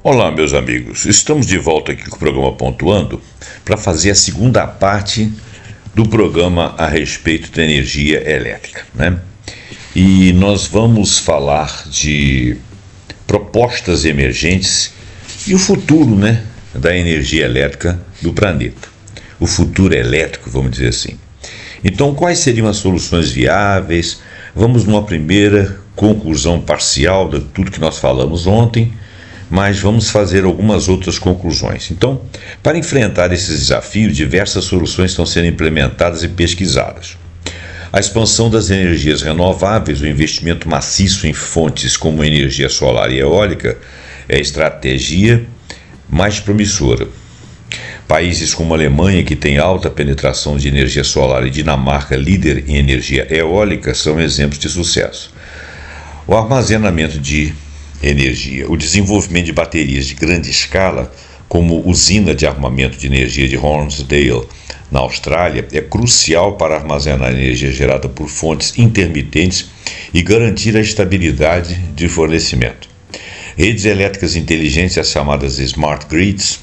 Olá, meus amigos. Estamos de volta aqui com o programa Pontuando para fazer a segunda parte do programa a respeito da energia elétrica, né? E nós vamos falar de propostas emergentes e o futuro, né, da energia elétrica do planeta. O futuro elétrico, vamos dizer assim. Então, quais seriam as soluções viáveis? Vamos numa primeira conclusão parcial de tudo que nós falamos ontem, mas vamos fazer algumas outras conclusões. Então, para enfrentar esses desafios, diversas soluções estão sendo implementadas e pesquisadas. A expansão das energias renováveis, o investimento maciço em fontes como energia solar e eólica é a estratégia mais promissora. Países como a Alemanha, que tem alta penetração de energia solar, e Dinamarca, líder em energia eólica, são exemplos de sucesso. O armazenamento de energia, o desenvolvimento de baterias de grande escala, como usina de armamento de energia de Hornsdale, na Austrália, é crucial para armazenar energia gerada por fontes intermitentes e garantir a estabilidade de fornecimento. Redes elétricas inteligentes, as chamadas Smart Grids,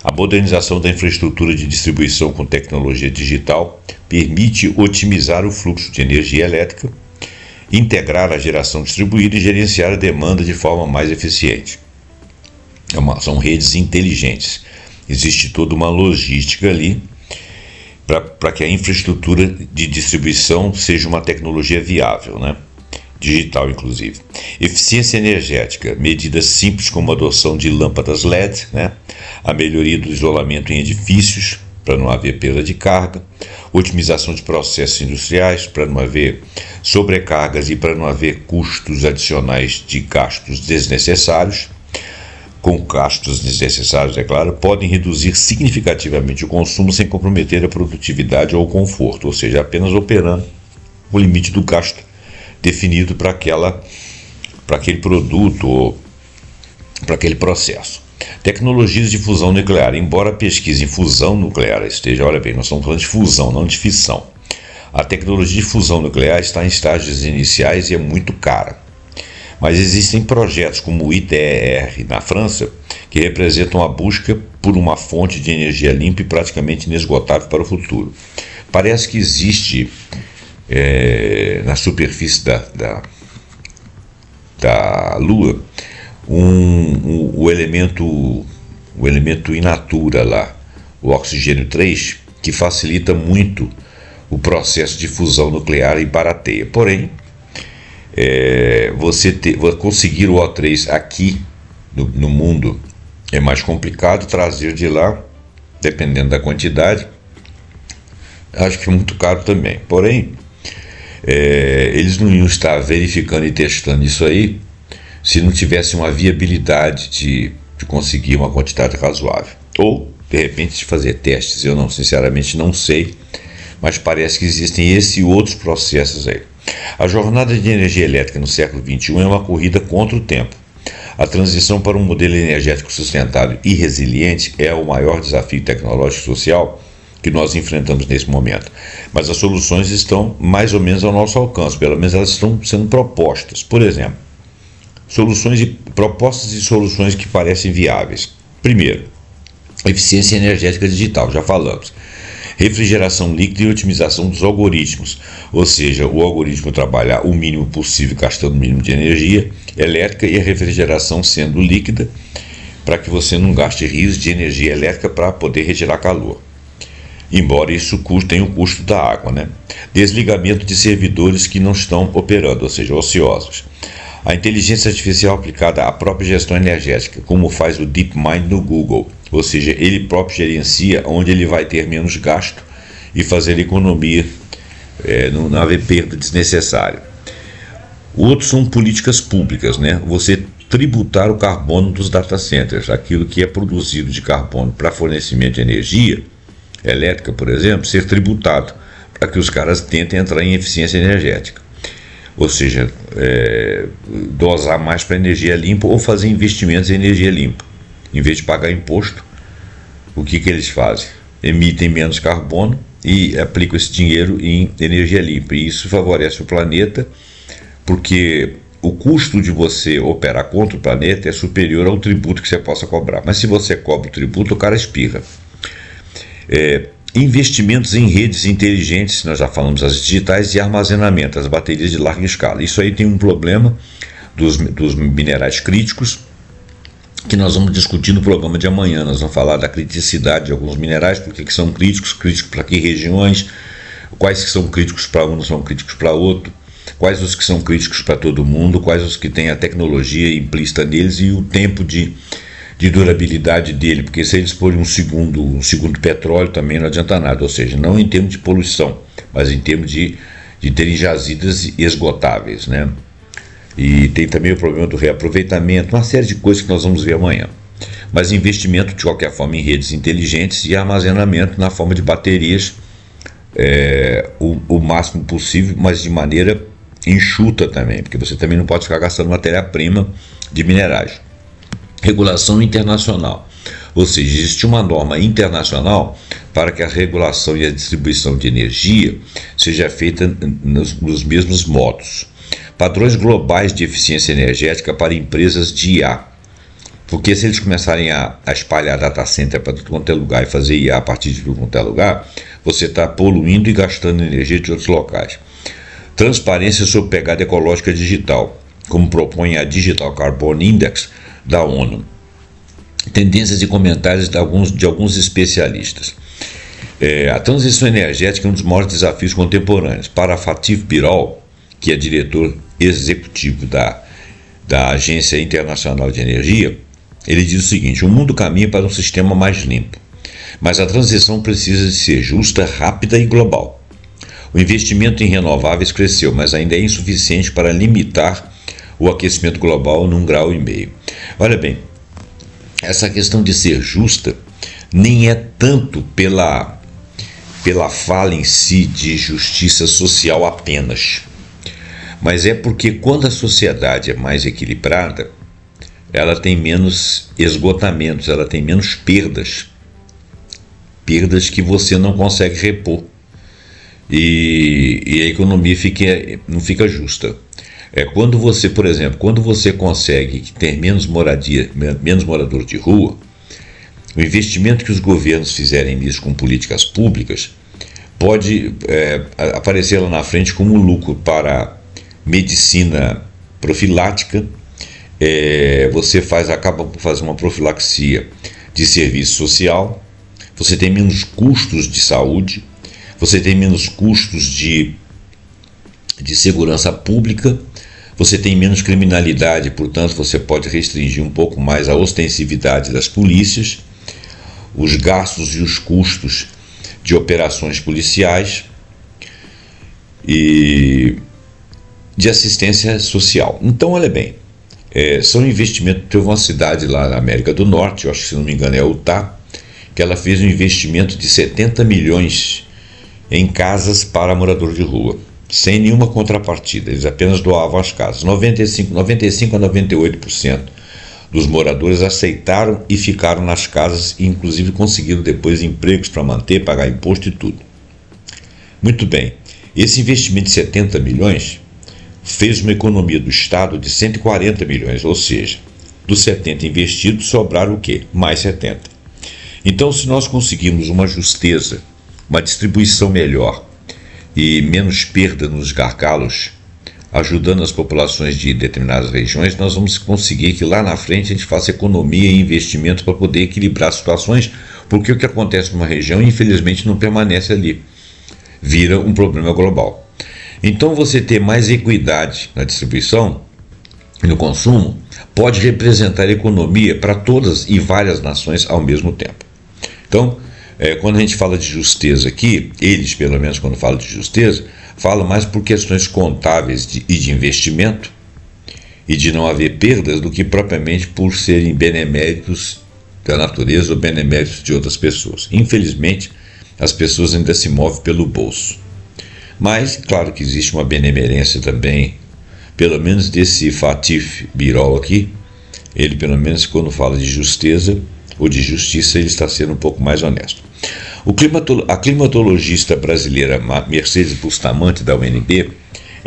a modernização da infraestrutura de distribuição com tecnologia digital permite otimizar o fluxo de energia elétrica, integrar a geração distribuída e gerenciar a demanda de forma mais eficiente. São redes inteligentes. Existe toda uma logística ali para que a infraestrutura de distribuição seja uma tecnologia viável, né? Digital, inclusive. Eficiência energética, medidas simples como a adoção de lâmpadas LED, né? A melhoria do isolamento em edifícios, para não haver perda de carga, otimização de processos industriais, para não haver sobrecargas e para não haver custos adicionais de gastos desnecessários. Com gastos desnecessários, é claro, podem reduzir significativamente o consumo sem comprometer a produtividade ou o conforto, ou seja, apenas operando o limite do gasto definido para aquele produto ou para aquele processo. Tecnologias de fusão nuclear. Embora a pesquisa em fusão nuclear esteja, olha bem, nós estamos falando de fusão, não de fissão. A tecnologia de fusão nuclear está em estágios iniciais e é muito cara. Mas existem projetos como o ITER na França, que representam a busca por uma fonte de energia limpa e praticamente inesgotável para o futuro. Parece que existe na superfície da Lua o elemento in natura lá, o oxigênio 3, que facilita muito o processo de fusão nuclear e barateia. Porém, conseguir o O3 aqui no mundo é mais complicado, trazer de lá, dependendo da quantidade, acho que é muito caro também. Porém, eles não iam estar verificando e testando isso aí se não tivesse uma viabilidade de conseguir uma quantidade razoável. Ou, de repente, de fazer testes. Eu sinceramente não sei, mas parece que existem esse e outros processos aí. A jornada de energia elétrica no século XXI é uma corrida contra o tempo. A transição para um modelo energético sustentável e resiliente é o maior desafio tecnológico e social que nós enfrentamos nesse momento. Mas as soluções estão mais ou menos ao nosso alcance, pelo menos elas estão sendo propostas. Por exemplo, propostas e soluções que parecem viáveis. Primeiro, eficiência energética digital, já falamos. Refrigeração líquida e otimização dos algoritmos, ou seja, o algoritmo trabalhar o mínimo possível, gastando o mínimo de energia elétrica, e a refrigeração sendo líquida, para que você não gaste rios de energia elétrica para poder retirar calor. Embora isso tenha o custo da água, né? Desligamento de servidores que não estão operando, ou seja, ociosos. A inteligência artificial aplicada à própria gestão energética, como faz o DeepMind no Google, ou seja, ele próprio gerencia onde ele vai ter menos gasto e fazer economia, não haver perda desnecessária. Outros são políticas públicas, né? Você tributar o carbono dos data centers, aquilo que é produzido de carbono para fornecimento de energia elétrica, por exemplo, ser tributado, para que os caras tentem entrar em eficiência energética. Ou seja, dosar mais para energia limpa ou fazer investimentos em energia limpa. Em vez de pagar imposto, o que eles fazem? Emitem menos carbono e aplicam esse dinheiro em energia limpa. E isso favorece o planeta, porque o custo de você operar contra o planeta é superior ao tributo que você possa cobrar. Mas se você cobra o tributo, o cara espirra. Investimentos em redes inteligentes, nós já falamos, as digitais, e armazenamento, as baterias de larga escala. Isso aí tem um problema dos minerais críticos, que nós vamos discutir no programa de amanhã. Nós vamos falar da criticidade de alguns minerais, por que são críticos para que regiões, quais que são críticos para um, não são críticos para outro, quais os que são críticos para todo mundo, quais os que têm a tecnologia implícita neles e o tempo de durabilidade dele, porque se eles forem um segundo petróleo também não adianta nada, ou seja, não em termos de poluição, mas em termos de terem jazidas esgotáveis, né? E tem também o problema do reaproveitamento, uma série de coisas que nós vamos ver amanhã. Mas investimento, de qualquer forma, em redes inteligentes e armazenamento na forma de baterias, o máximo possível, mas de maneira enxuta também, porque você também não pode ficar gastando matéria-prima de minerais. Regulação internacional, ou seja, existe uma norma internacional para que a regulação e a distribuição de energia seja feita nos mesmos modos. Padrões globais de eficiência energética para empresas de IA, porque se eles começarem a espalhar data center para tudo quanto é lugar e fazer IA a partir de tudo quanto é lugar, você está poluindo e gastando energia de outros locais. Transparência sobre pegada ecológica digital, como propõe a Digital Carbon Index da ONU. Tendências e comentários de alguns especialistas. A transição energética é um dos maiores desafios contemporâneos. Para Fatih Birol, que é diretor executivo da Agência Internacional de Energia, ele diz o seguinte: o mundo caminha para um sistema mais limpo, mas a transição precisa de ser justa, rápida e global. O investimento em renováveis cresceu, mas ainda é insuficiente para limitar o aquecimento global num 1,5 graus. Olha bem, essa questão de ser justa nem é tanto pela fala em si de justiça social apenas, mas é porque quando a sociedade é mais equilibrada, ela tem menos esgotamentos, ela tem menos perdas que você não consegue repor, e a economia não fica justa. Quando você, por exemplo, consegue ter menos moradores de rua, o investimento que os governos fizerem nisso com políticas públicas pode aparecer lá na frente como lucro para medicina profilática. Você acaba por fazer uma profilaxia de serviço social, você tem menos custos de saúde, você tem menos custos de segurança pública, você tem menos criminalidade, portanto você pode restringir um pouco mais a ostensividade das polícias, os gastos e os custos de operações policiais e de assistência social. Então, olha bem, são investimentos. Teve uma cidade lá na América do Norte, eu acho que, se não me engano, é Utah, que ela fez um investimento de 70 milhões em casas para moradores de rua, sem nenhuma contrapartida. Eles apenas doavam as casas. 95 a 98% dos moradores aceitaram e ficaram nas casas, e inclusive conseguiram depois empregos para manter, pagar imposto e tudo. Muito bem, esse investimento de 70 milhões fez uma economia do Estado de 140 milhões, ou seja, dos 70 investidos sobraram o quê? Mais 70. Então, se nós conseguirmos uma justeza, uma distribuição melhor e menos perda nos gargalos, ajudando as populações de determinadas regiões, nós vamos conseguir que lá na frente a gente faça economia e investimento para poder equilibrar situações, porque o que acontece numa região, infelizmente, não permanece ali, vira um problema global. Então, você ter mais equidade na distribuição e no consumo pode representar economia para todas e várias nações ao mesmo tempo. Então, quando a gente fala de justeza aqui, eles, pelo menos, quando falam de justeza, falam mais por questões contábeis e de investimento e de não haver perdas, do que propriamente por serem beneméritos da natureza ou beneméritos de outras pessoas. Infelizmente, as pessoas ainda se movem pelo bolso. Mas, claro que existe uma benemerência também, pelo menos desse Fatih Birol aqui. Ele, pelo menos, quando fala de justeza ou de justiça, ele está sendo um pouco mais honesto. A climatologista brasileira Mercedes Bustamante, da UNB,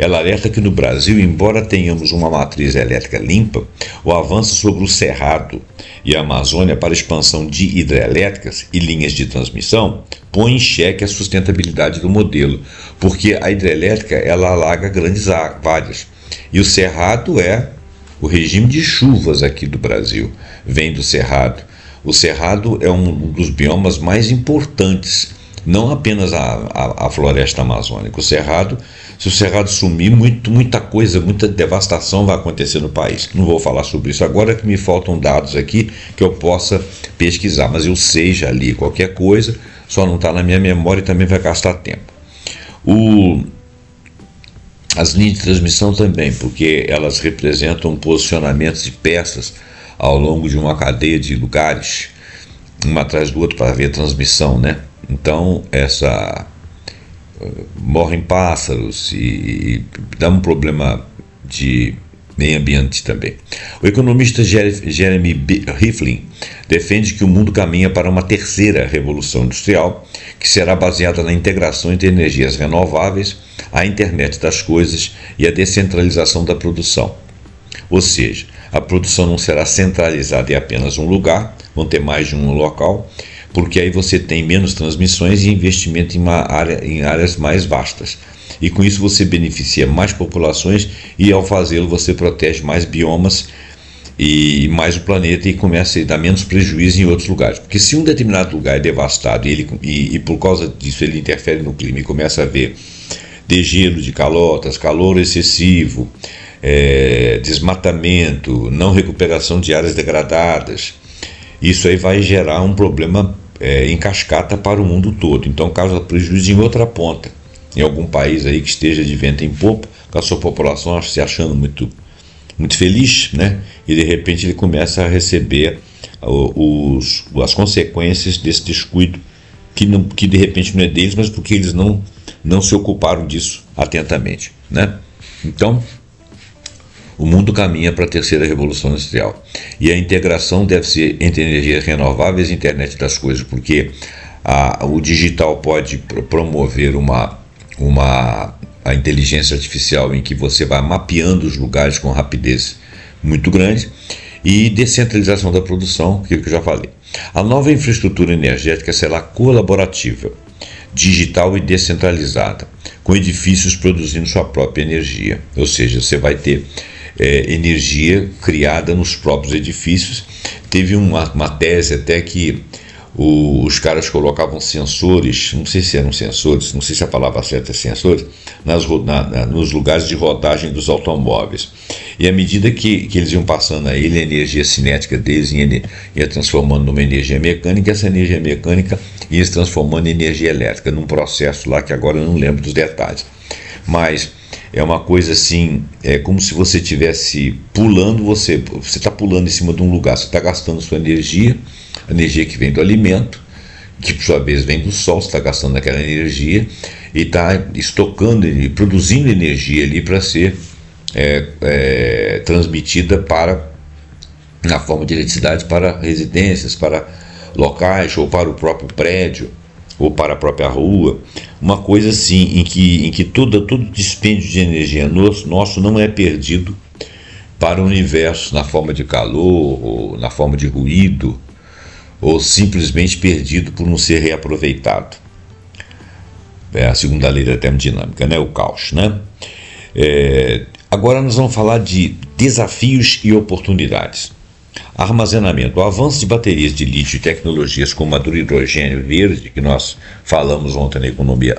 Ela alerta que no Brasil, embora tenhamos uma matriz elétrica limpa, o avanço sobre o Cerrado e a Amazônia para a expansão de hidrelétricas e linhas de transmissão põe em xeque a sustentabilidade do modelo, porque a hidrelétrica ela alaga grandes áreas e o Cerrado é o regime de chuvas aqui do Brasil, vem do Cerrado. O Cerrado é um dos biomas mais importantes, não apenas a floresta amazônica. O Cerrado, se o Cerrado sumir, muita coisa, muita devastação vai acontecer no país. Não vou falar sobre isso agora, que me faltam dados aqui que eu possa pesquisar, mas eu sei, já li qualquer coisa, só não está na minha memória e também vai gastar tempo. As linhas de transmissão também, porque elas representam posicionamentos de peças ao longo de uma cadeia de lugares, uma atrás do outro, para ver transmissão, né? Então, morrem pássaros e dá um problema de meio ambiente também. O economista Jeremy Rifkin defende que o mundo caminha para uma terceira revolução industrial, que será baseada na integração entre energias renováveis, a internet das coisas e a descentralização da produção. Ou seja, a produção não será centralizada em apenas um lugar, vão ter mais de um local, porque aí você tem menos transmissões e investimento em áreas mais vastas. E com isso você beneficia mais populações e ao fazê-lo você protege mais biomas e mais o planeta e começa a dar menos prejuízo em outros lugares. Porque se um determinado lugar é devastado e por causa disso ele interfere no clima e começa a haver degelo de calotas, calor excessivo, desmatamento, não recuperação de áreas degradadas, isso aí vai gerar um problema em cascata para o mundo todo. Então causa prejuízo em outra ponta, em algum país aí que esteja de vento em popa, com a sua população se achando muito feliz, né? E de repente ele começa a receber as consequências desse descuido, que de repente não é deles, mas porque eles não se ocuparam disso atentamente, né? Então, o mundo caminha para a terceira revolução industrial. E a integração deve ser entre energias renováveis e internet das coisas, porque o digital pode promover a inteligência artificial em que você vai mapeando os lugares com rapidez muito grande, e descentralização da produção, que eu já falei. A nova infraestrutura energética será colaborativa, digital e descentralizada, com edifícios produzindo sua própria energia. Ou seja, você vai ter energia criada nos próprios edifícios. Teve uma tese até que os caras colocavam sensores, não sei se eram sensores, não sei se a palavra certa é sensores, nos lugares de rodagem dos automóveis. E à medida que eles iam passando a ele, a energia cinética deles ia transformando numa energia mecânica, essa energia mecânica ia se transformando em energia elétrica, num processo lá que agora eu não lembro dos detalhes. Mas é uma coisa assim, é como se você estivesse pulando, você está pulando em cima de um lugar, você está gastando sua energia, a energia que vem do alimento, que por sua vez vem do sol, você está gastando aquela energia e está estocando e produzindo energia ali para ser transmitida na forma de eletricidade para residências, para locais ou para o próprio prédio ou para a própria rua, uma coisa assim em que todo dispêndio de energia nosso não é perdido para o universo na forma de calor ou na forma de ruído, ou simplesmente perdido por não ser reaproveitado. É a segunda lei da termodinâmica, né? O caos, né? Agora nós vamos falar de desafios e oportunidades. Armazenamento. O avanço de baterias de lítio e tecnologias como a do hidrogênio verde, que nós falamos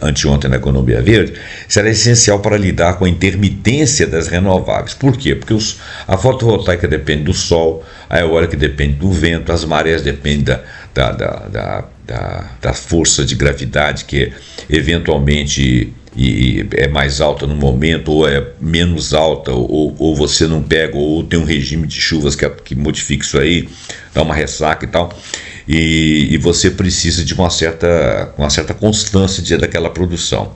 anteontem na economia verde, será essencial para lidar com a intermitência das renováveis. Por quê? Porque a fotovoltaica depende do sol, a eólica depende do vento, as marés dependem da força de gravidade, que eventualmente é mais alta no momento, ou é menos alta, ou você não pega, ou tem um regime de chuvas que modifica isso aí, dá uma ressaca e tal, e você precisa de uma certa constância daquela produção.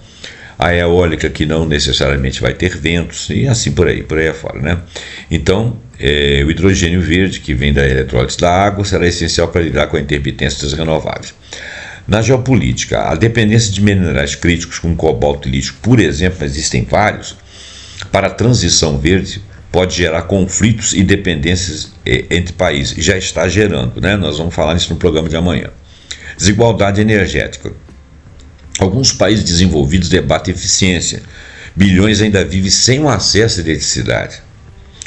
A eólica, que não necessariamente vai ter ventos, e assim por aí afora, né? Então, o hidrogênio verde, que vem da eletrólise da água, será essencial para lidar com a intermitência das renováveis. Na geopolítica, a dependência de minerais críticos como cobalto e lítio, por exemplo, existem vários, para a transição verde pode gerar conflitos e dependências entre países. Já está gerando, né? Nós vamos falar isso no programa de amanhã. Desigualdade energética. Alguns países desenvolvidos debatem eficiência. Bilhões ainda vivem sem o acesso à eletricidade.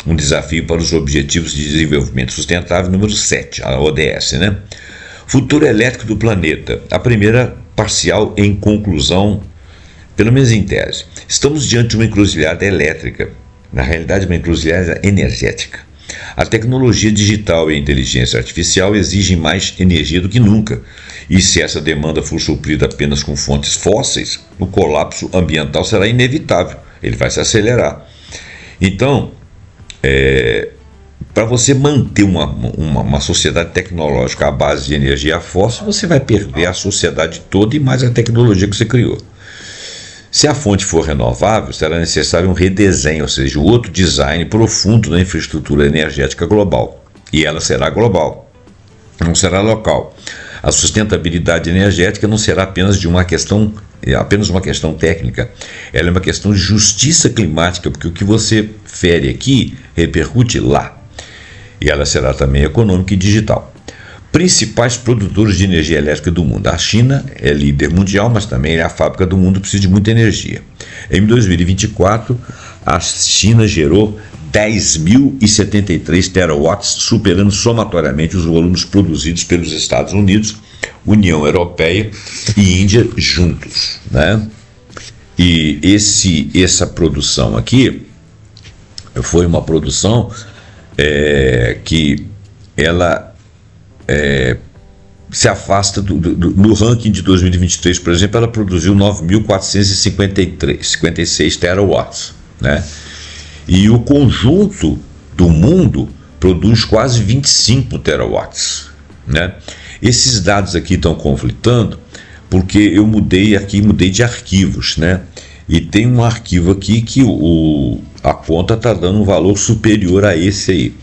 Um desafio para os Objetivos de Desenvolvimento Sustentável número 7, a ODS, né? Futuro elétrico do planeta. A primeira parcial em conclusão, pelo menos em tese. Estamos diante de uma encruzilhada elétrica. Na realidade, uma encruzilhada energética. A tecnologia digital e a inteligência artificial exigem mais energia do que nunca. E se essa demanda for suprida apenas com fontes fósseis, o colapso ambiental será inevitável. Ele vai se acelerar. Então, para você manter uma sociedade tecnológica à base de energia fóssil, você vai perder a sociedade toda e mais a tecnologia que você criou. Se a fonte for renovável, será necessário um redesenho, ou seja, outro design profundo na infraestrutura energética global. E ela será global, não será local. A sustentabilidade energética não será apenas uma questão técnica, ela é uma questão de justiça climática, porque o que você fere aqui repercute lá. E ela será também econômica e digital. Principais produtores de energia elétrica do mundo. A China é líder mundial, mas também é a fábrica do mundo, precisa de muita energia. Em 2024, a China gerou 10.073 terawatts, superando somatoriamente os volumes produzidos pelos Estados Unidos, União Europeia e Índia juntos, né? E essa produção aqui foi uma produção que ela se afasta no ranking de 2023, por exemplo, ela produziu 9.456 terawatts, né? E o conjunto do mundo produz quase 25 terawatts, né? Esses dados aqui estão conflitando porque eu mudei de arquivos, né? E tem um arquivo aqui que a conta está dando um valor superior a esse aí.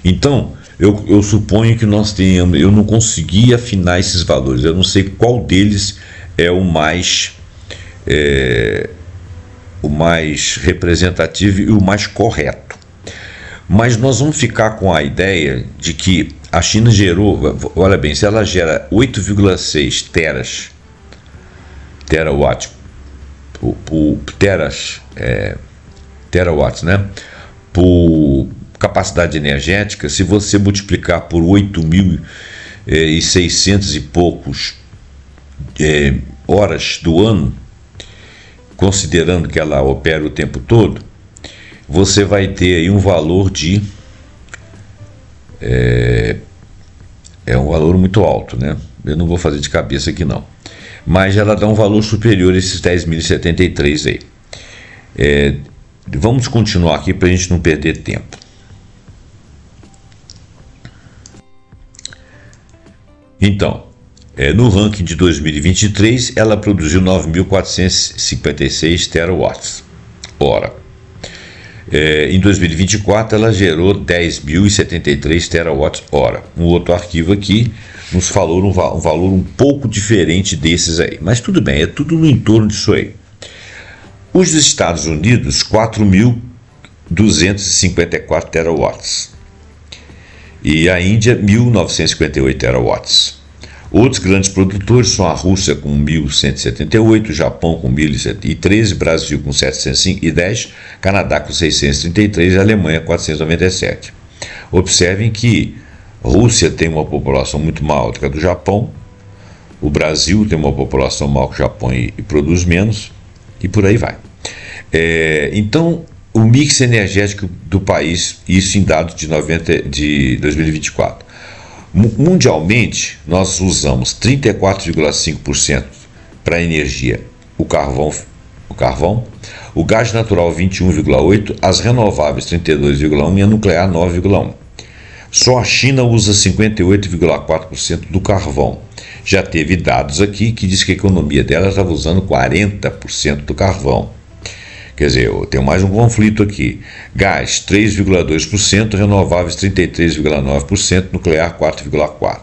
Então, eu suponho que nós tenhamos, eu não consegui afinar esses valores, eu não sei qual deles é o mais representativo e o mais correto. Mas nós vamos ficar com a ideia de que a China gerou, olha bem, se ela gera 8,6 terawatts, terawatts, né, por capacidade energética, se você multiplicar por 8.600 e poucos horas do ano, considerando que ela opera o tempo todo, você vai ter aí um valor de um valor muito alto, né? Eu não vou fazer de cabeça aqui não, mas ela dá um valor superior a esses 10.073 aí. Vamos continuar aqui para a gente não perder tempo. Então, no ranking de 2023, ela produziu 9.456 terawatts hora. Em 2024, ela gerou 10.073 terawatts hora. Um outro arquivo aqui nos falou um valor um pouco diferente desses aí. Mas tudo bem, é tudo no entorno disso aí. Os Estados Unidos, 4.254 terawatts. E a Índia, 1.958 terawatts. Outros grandes produtores são a Rússia com 1.178, o Japão com 1.013, Brasil com 710, Canadá com 633 e a Alemanha com 497. Observem que a Rússia tem uma população muito maior do que a do Japão, o Brasil tem uma população maior que o Japão e produz menos, e por aí vai. Então, o mix energético do país, isso em dados de 2024. Mundialmente, nós usamos 34,5% para energia, o carvão, o gás natural 21,8%, as renováveis 32,1% e a nuclear 9,1%. Só a China usa 58,4% do carvão. Já teve dados aqui que diz que a economia dela estava usando 40% do carvão. Quer dizer, eu tenho mais um conflito aqui. Gás, 3,2%, renováveis, 33,9%, nuclear, 4,4%.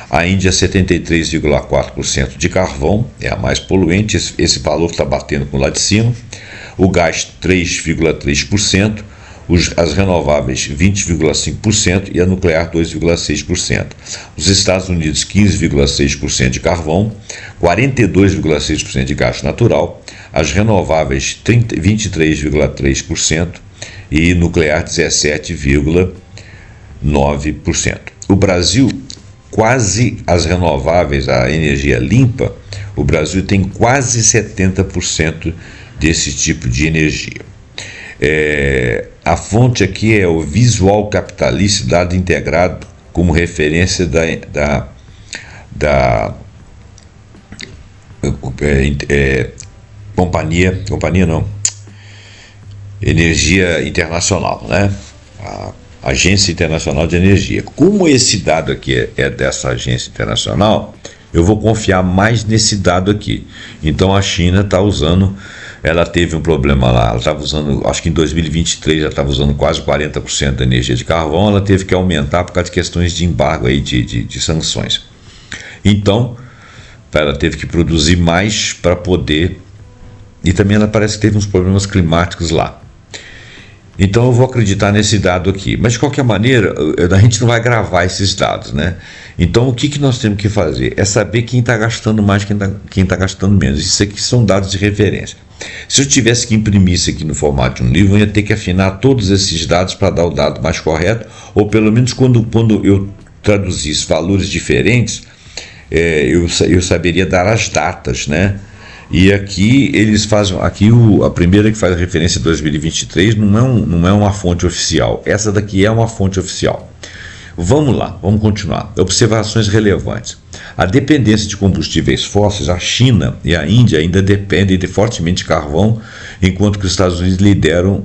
A Índia, 73,4% de carvão, é a mais poluente, esse valor está batendo com lá de cima. o gás 3,3%, as renováveis 20,5% e a nuclear 2,6%. Os Estados Unidos 15,6% de carvão, 42,6% de gás natural, as renováveis 23,3% e nuclear 17,9%. O Brasil, quase as renováveis, a energia limpa, o Brasil tem quase 70% desse tipo de energia. A fonte aqui é o Visual Capitalista, dado integrado como referência da Energia Internacional, né? A Agência Internacional de Energia. Como esse dado aqui é dessa agência internacional, eu vou confiar mais nesse dado aqui. Então a China está usando, ela teve um problema lá, ela estava usando, acho que em 2023 já estava usando quase 40% da energia de carvão, ela teve que aumentar por causa de questões de embargo aí, de sanções. Então, ela teve que produzir mais para poder, e também ela parece que teve uns problemas climáticos lá. Então eu vou acreditar nesse dado aqui, mas de qualquer maneira a gente não vai gravar esses dados, né? Então o que nós temos que fazer é saber quem está gastando mais, quem tá gastando menos. Isso aqui são dados de referência. Se eu tivesse que imprimir isso aqui no formato de um livro, eu ia ter que afinar todos esses dados para dar o dado mais correto, ou pelo menos quando eu traduzisse valores diferentes, eu saberia dar as datas, né? E aqui eles fazem, a primeira que faz referência a 2023 não é uma fonte oficial, essa daqui é uma fonte oficial. Vamos lá, vamos continuar. Observações relevantes. A dependência de combustíveis fósseis, a China e a Índia ainda dependem fortemente de carvão, enquanto que os Estados Unidos lideram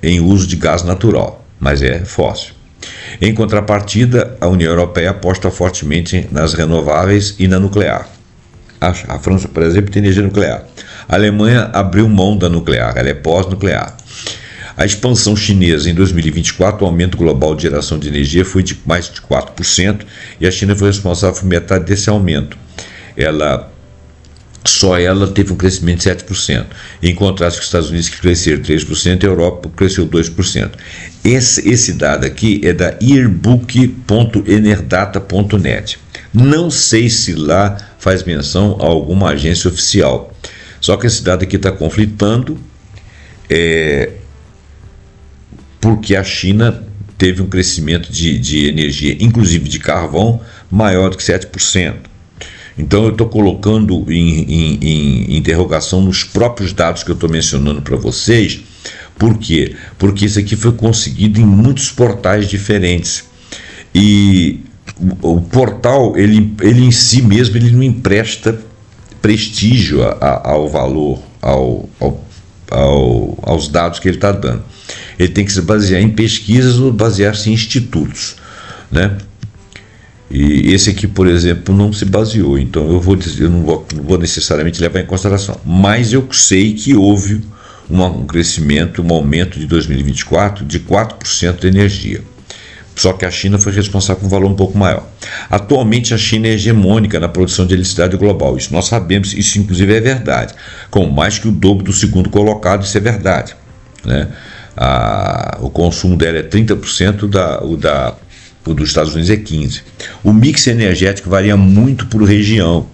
em uso de gás natural, mas é fóssil. Em contrapartida, a União Europeia aposta fortemente nas renováveis e na nuclear. A França, por exemplo, tem energia nuclear. A Alemanha abriu mão da nuclear, ela é pós-nuclear. A expansão chinesa em 2024, o aumento global de geração de energia foi de mais de 4%, e a China foi responsável por metade desse aumento. Só ela teve um crescimento de 7%, em contraste com os Estados Unidos, que cresceram 3%, e a Europa cresceu 2%. Esse dado aqui é da yearbook.enerdata.net. Não sei se lá faz menção a alguma agência oficial. Só que esse dado aqui está conflitando, porque a China teve um crescimento de energia, inclusive de carvão, maior do que 7%. Então eu estou colocando em interrogação nos próprios dados que eu estou mencionando para vocês. Por quê? Porque isso aqui foi conseguido em muitos portais diferentes. E o portal, ele em si mesmo, ele não empresta prestígio ao valor, aos dados que ele está dando. Ele tem que se basear em pesquisas ou basear-se em institutos, né? E esse aqui, por exemplo, não se baseou, então eu não vou necessariamente levar em consideração. Mas eu sei que houve um crescimento, um aumento de 2024 de 4% de energia. Só que a China foi responsável por um valor um pouco maior. Atualmente a China é hegemônica na produção de eletricidade global, isso nós sabemos, isso inclusive é verdade, com mais que o dobro do segundo colocado, isso é verdade, né? O consumo dela é 30%, o dos Estados Unidos é 15%. O mix energético varia muito por região,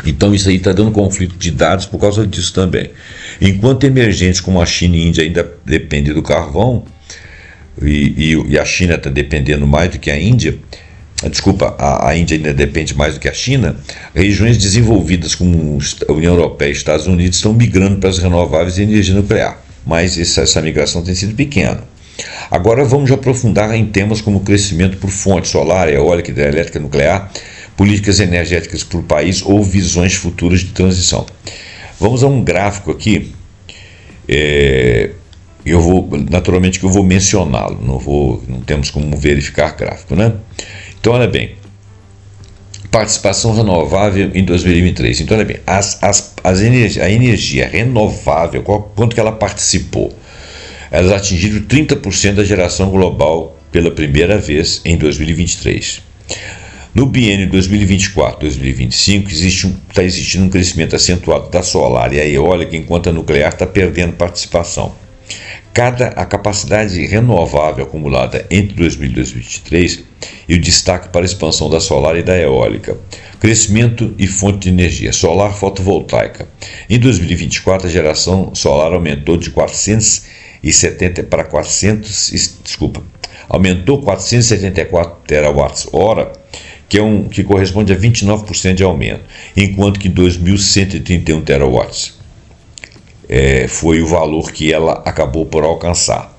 então isso aí está dando conflito de dados por causa disso também. Enquanto emergentes como a China e a Índia ainda dependem do carvão, e a China está dependendo mais do que a Índia, a Índia ainda depende mais do que a China, regiões desenvolvidas como a União Europeia e Estados Unidos estão migrando para as renováveis e energia nuclear, mas essa migração tem sido pequena. Agora vamos aprofundar em temas como crescimento por fonte solar, eólica, hidrelétrica, nuclear, políticas energéticas por país ou visões futuras de transição. Vamos a um gráfico aqui. Naturalmente que eu vou mencioná-lo, não temos como verificar gráfico, né? Então, olha bem, participação renovável em 2023. Então, olha bem, a energia renovável, quanto que ela participou? Elas atingiram 30% da geração global pela primeira vez em 2023. No biênio 2024-2025 está existindo um crescimento acentuado da solar e a eólica, enquanto a nuclear está perdendo participação. A capacidade renovável acumulada entre 2000 e 2023 e o destaque para a expansão da solar e da eólica. Crescimento e fonte de energia. Solar fotovoltaica. Em 2024, a geração solar aumentou de 470 para 474 terawatts-hora, que corresponde a 29% de aumento, enquanto que 2.131 terawatts foi o valor que ela acabou por alcançar.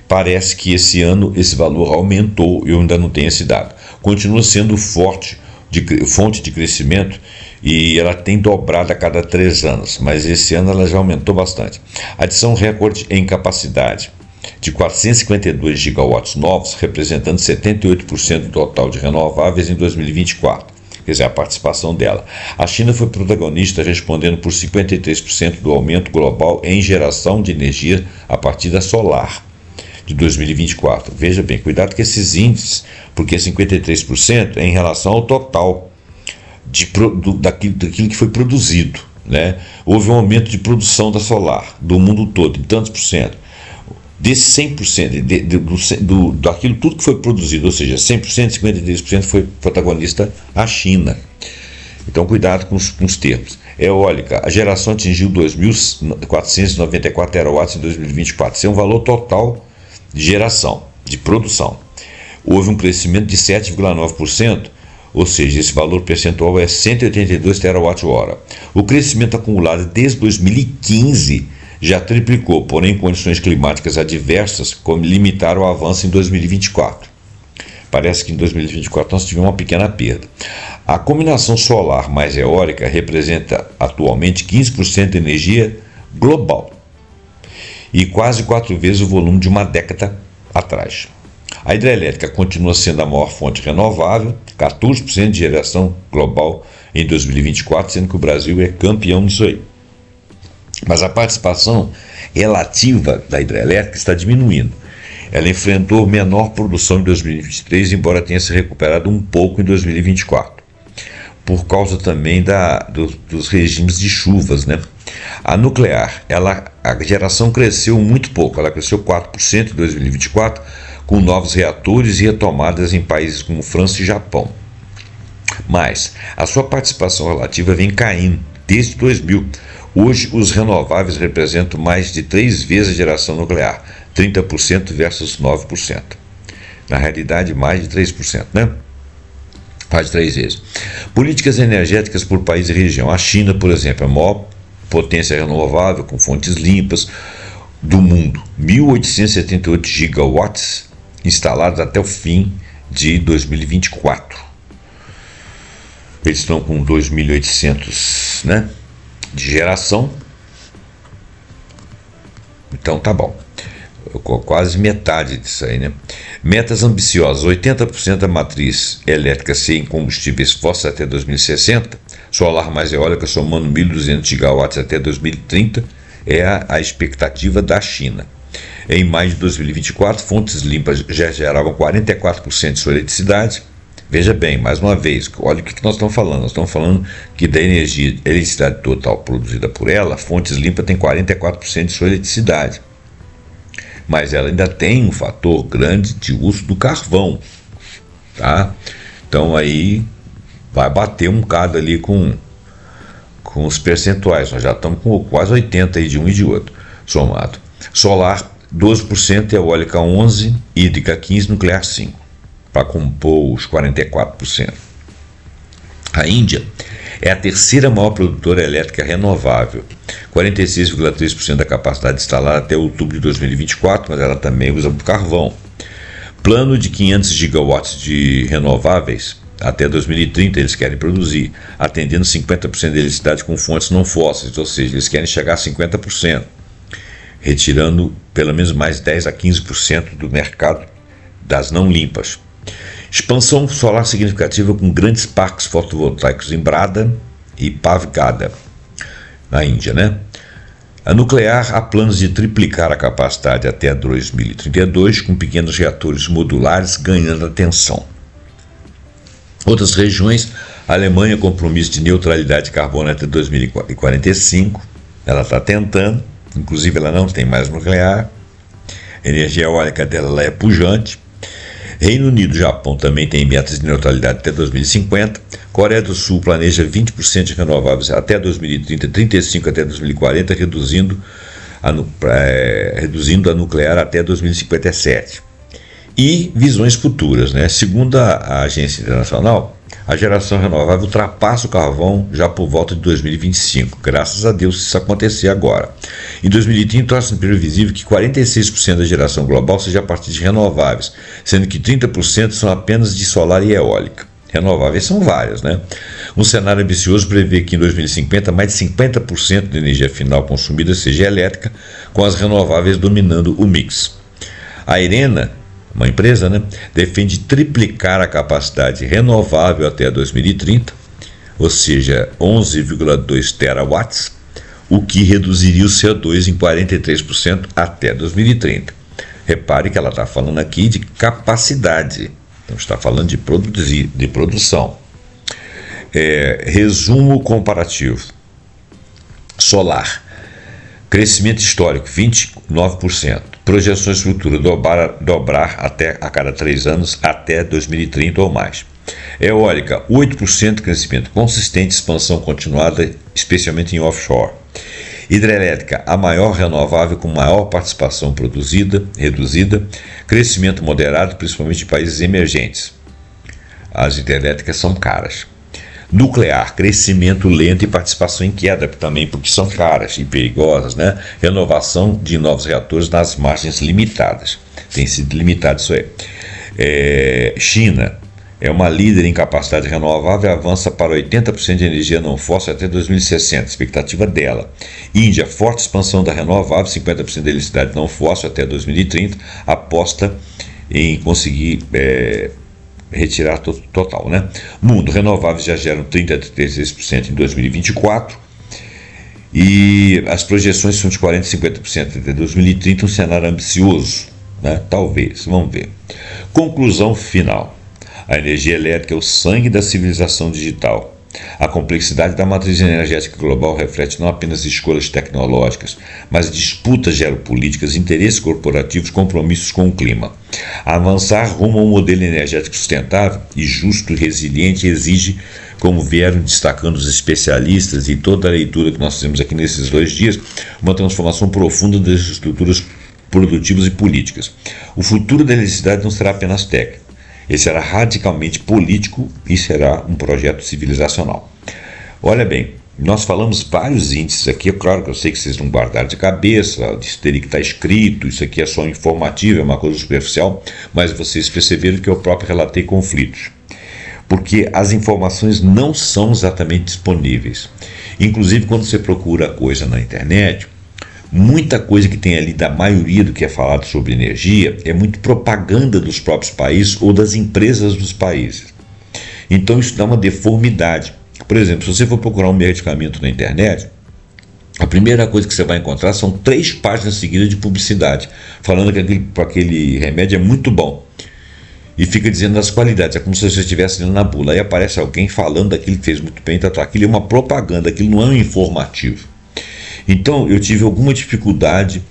Parece que esse ano esse valor aumentou, eu ainda não tenho esse dado. Continua sendo fonte de crescimento e ela tem dobrado a cada 3 anos, mas esse ano ela já aumentou bastante. Adição recorde em capacidade de 452 gigawatts novos, representando 78% do total de renováveis em 2024. Quer dizer, a participação dela. A China foi protagonista, respondendo por 53% do aumento global em geração de energia a partir da solar de 2024. Veja bem, cuidado com esses índices, porque 53% é em relação ao total daquilo que foi produzido, né? Houve um aumento de produção da solar do mundo todo, em tantos por cento. Desse 100%, daquilo tudo que foi produzido, ou seja, 100%, 53% foi protagonista a China. Então, cuidado com os termos. Eólica, a geração atingiu 2.494 terawatts em 2024. Isso é um valor total de geração, de produção. Houve um crescimento de 7,9%, ou seja, esse valor percentual é 182 terawatts-hora. O crescimento acumulado desde 2015 já triplicou, porém condições climáticas adversas limitaram o avanço em 2024. Parece que em 2024 nós tivemos uma pequena perda. A combinação solar mais eólica representa atualmente 15% de energia global e quase 4 vezes o volume de uma década atrás. A hidrelétrica continua sendo a maior fonte renovável, 14% de geração global em 2024, sendo que o Brasil é campeão nisso aí. Mas a participação relativa da hidrelétrica está diminuindo. Ela enfrentou menor produção em 2023, embora tenha se recuperado um pouco em 2024, por causa também dos regimes de chuvas, né? A nuclear, a geração cresceu muito pouco, ela cresceu 4% em 2024, com novos reatores e retomadas em países como França e Japão. Mas a sua participação relativa vem caindo desde 2000. Hoje, os renováveis representam mais de 3 vezes a geração nuclear, 30% versus 9%. Na realidade, mais de 3%, né? Mais de 3 vezes. Políticas energéticas por país e região. A China, por exemplo, é a maior potência renovável com fontes limpas do mundo. 1.878 gigawatts instalados até o fim de 2024. Eles estão com 2.800, né? De geração. Então tá bom, quase metade disso aí, né? Metas ambiciosas: 80% da matriz elétrica ser em combustíveis fósseis até 2060, solar mais eólica somando 1.200 gigawatts até 2030 é a expectativa da China. Em maio de 2024, fontes limpas já geravam 44% de sua eletricidade. Veja bem, mais uma vez, olha o que nós estamos falando. Nós estamos falando que da eletricidade total produzida por ela, fontes limpas tem 44% de sua eletricidade. Mas ela ainda tem um fator grande de uso do carvão, tá? Então aí vai bater um bocado ali com os percentuais. Nós já estamos com quase 80% aí de um e de outro, somado. Solar 12%, eólica 11%, hídrica 15%, nuclear 5%. Para compor os 44%. A Índia é a terceira maior produtora elétrica renovável, 46,3% da capacidade instalada até outubro de 2024, mas ela também usa carvão. Plano de 500 gigawatts de renováveis até 2030 eles querem produzir, atendendo 50% da eletricidade com fontes não fósseis, ou seja, eles querem chegar a 50%, retirando pelo menos mais 10 a 15% do mercado das não limpas. Expansão solar significativa com grandes parques fotovoltaicos em Brada e Pavgada, na Índia, né? A nuclear há planos de triplicar a capacidade até 2032, com pequenos reatores modulares ganhando atenção. Outras regiões, a Alemanha, compromisso de neutralidade de carbono até 2045, ela está tentando, inclusive ela não tem mais nuclear, a energia eólica dela é pujante. Reino Unido e Japão também têm metas de neutralidade até 2050, Coreia do Sul planeja 20% de renováveis até 2030, 35% até 2040, reduzindo a nuclear até 2057. E visões futuras, né? Segundo a Agência Internacional, a geração renovável ultrapassa o carvão já por volta de 2025. Graças a Deus, se isso acontecer agora. Em 2030, torna-se previsível que 46% da geração global seja a partir de renováveis, sendo que 30% são apenas de solar e eólica. Renováveis são várias, né? Um cenário ambicioso prevê que em 2050 mais de 50% da energia final consumida seja elétrica, com as renováveis dominando o mix. A IRENA, uma empresa, né, defende triplicar a capacidade renovável até 2030, ou seja, 11,2 terawatts, o que reduziria o CO2 em 43% até 2030. Repare que ela está falando aqui de capacidade, então está falando de produção. Resumo comparativo. Solar, crescimento histórico 29%, projeções futuras dobrar até a cada 3 anos até 2030 ou mais. Eólica, 8% de crescimento consistente, expansão continuada, especialmente em offshore. Hidrelétrica, a maior renovável com maior participação reduzida, crescimento moderado, principalmente em países emergentes. As hidrelétricas são caras. Nuclear, crescimento lento e participação em queda, também porque são caras e perigosas, né? Renovação de novos reatores nas margens limitadas. Tem sido limitado isso aí. China é uma líder em capacidade renovável e avança para 80% de energia não fóssil até 2060, expectativa dela. Índia, forte expansão da renovável, 50% de eletricidade não fóssil até 2030, aposta em conseguir retirar total, né? Mundo, renováveis já geram 30% a 36% em 2024 e as projeções são de 40% a 50% até 2030, um cenário ambicioso, né? Talvez, vamos ver. Conclusão final. A energia elétrica é o sangue da civilização digital. A complexidade da matriz energética global reflete não apenas escolhas tecnológicas, mas disputas geopolíticas, interesses corporativos, compromissos com o clima. Avançar rumo a um modelo energético sustentável e justo e resiliente exige, como vieram destacando os especialistas e toda a leitura que nós fizemos aqui nesses 2 dias, uma transformação profunda das estruturas produtivas e políticas. O futuro da eletricidade não será apenas técnico. Ele será radicalmente político e será um projeto civilizacional. Olha bem, nós falamos vários índices aqui, é claro que eu sei que vocês não guardaram de cabeça, isso teria que estar escrito, isso aqui é só informativo, é uma coisa superficial, mas vocês perceberam que eu próprio relatei conflitos. Porque as informações não são exatamente disponíveis. Inclusive, quando você procura coisa na internet, muita coisa que tem ali da maioria do que é falado sobre energia é muito propaganda dos próprios países ou das empresas dos países. Então isso dá uma deformidade. Por exemplo, se você for procurar um medicamento na internet, a primeira coisa que você vai encontrar são 3 páginas seguidas de publicidade, falando que aquele remédio é muito bom. E fica dizendo as qualidades, é como se você estivesse lendo na bula. Aí aparece alguém falando daquilo que fez muito bem, aquilo é uma propaganda, aquilo não é um informativo. Então eu tive alguma dificuldade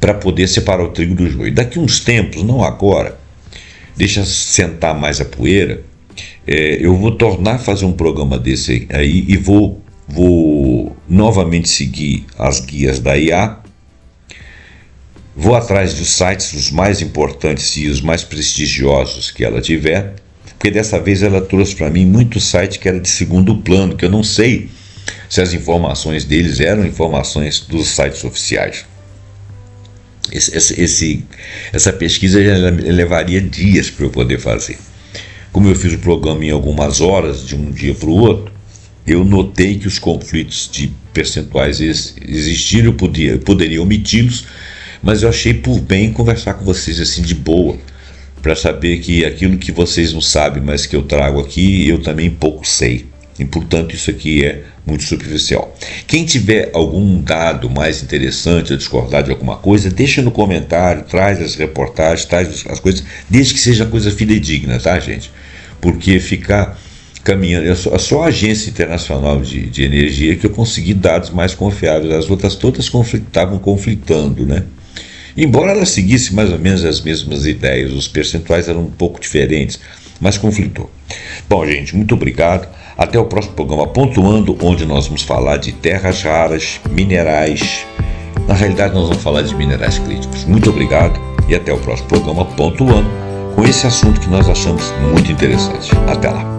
para poder separar o trigo do joio. Daqui uns tempos, não agora, deixa sentar mais a poeira, eu vou tornar a fazer um programa desse aí e vou novamente seguir as guias da IA, vou atrás dos sites, os mais importantes e os mais prestigiosos que ela tiver, porque dessa vez ela trouxe para mim muito site que era de segundo plano, que eu não sei se as informações deles eram informações dos sites oficiais. Essa pesquisa já levaria dias para eu poder fazer. Como eu fiz o programa em algumas horas, de um dia para o outro, eu notei que os conflitos de percentuais existiram, eu poderia omiti-los, mas eu achei por bem conversar com vocês assim de boa, para saber que aquilo que vocês não sabem, mas que eu trago aqui, eu também pouco sei. E, portanto, isso aqui é muito superficial. Quem tiver algum dado mais interessante a discordar de alguma coisa, deixa no comentário, traz as reportagens, traz as coisas, desde que seja coisa fidedigna, tá, gente? porque ficar caminhando, só a Agência Internacional de Energia que eu consegui dados mais confiáveis, as outras todas estavam conflitando, né? Embora ela seguisse mais ou menos as mesmas ideias, os percentuais eram um pouco diferentes, mas conflitou. Bom, gente, muito obrigado. Até o próximo programa Pontuando, onde nós vamos falar de terras raras, minerais. Na realidade, nós vamos falar de minerais críticos. Muito obrigado e até o próximo programa Pontuando, com esse assunto que nós achamos muito interessante. Até lá.